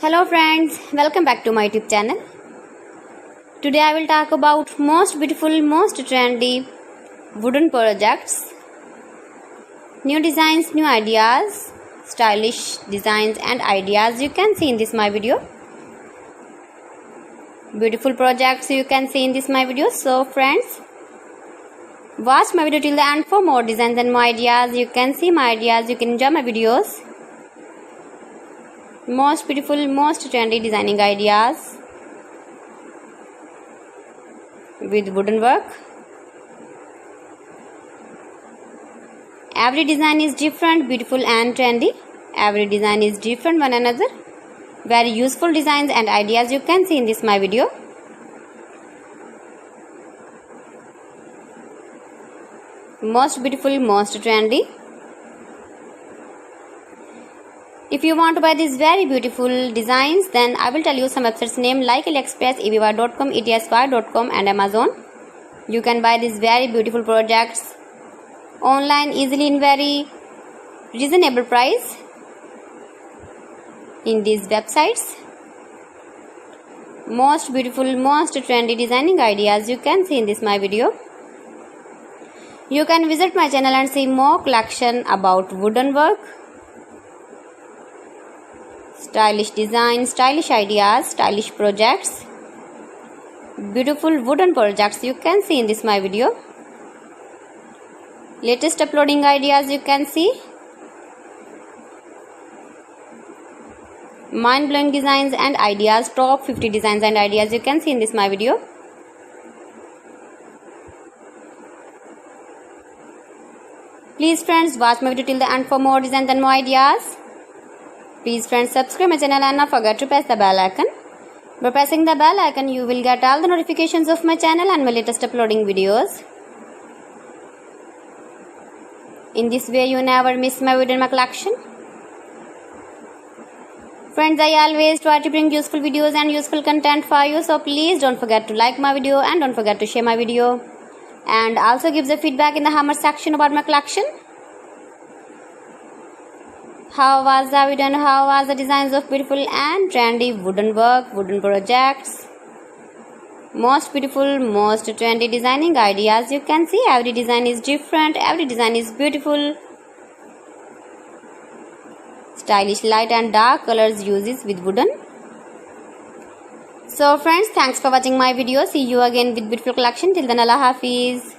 Hello friends, welcome back to my YouTube channel. Today I will talk about most beautiful, most trendy wooden projects, new designs, new ideas, stylish designs and ideas you can see in this my video. Beautiful projects you can see in this my video. So friends, watch my video till the end for more designs and more ideas. You can see my ideas, you can enjoy my videos. Most beautiful, most trendy designing ideas with wooden work. Every design is different, beautiful and trendy. Every design is different one another. Very useful designs and ideas you can see in this my video. Most beautiful, most trendy. If you want to buy these very beautiful designs, then I will tell you some websites name like AliExpress, eBay.com, etsy.com and Amazon. You can buy these very beautiful projects online easily in very reasonable price in these websites. Most beautiful, most trendy designing ideas you can see in this my video. You can visit my channel and see more collection about wooden work, stylish design, stylish ideas, stylish projects, beautiful wooden projects you can see in this my video. Latest uploading ideas you can see. Mind-blowing designs and ideas, top 50 designs and ideas you can see in this my video. Please friends, watch my video till the end for more designs and more ideas. Please friends, subscribe my channel and not forget to press the bell icon. By pressing the bell icon, you will get all the notifications of my channel and my latest uploading videos. In this way, you never miss my video in my collection. Friends, I always try to bring useful videos and useful content for you. So please don't forget to like my video and don't forget to share my video. And also give the feedback in the comment section about my collection. How was the video and how was the designs of beautiful and trendy wooden work, wooden projects? Most beautiful, most trendy designing ideas you can see. Every design is different, every design is beautiful. Stylish light and dark colors uses with wooden. So friends, thanks for watching my video. See you again with beautiful collection. Till then, Allah Hafiz.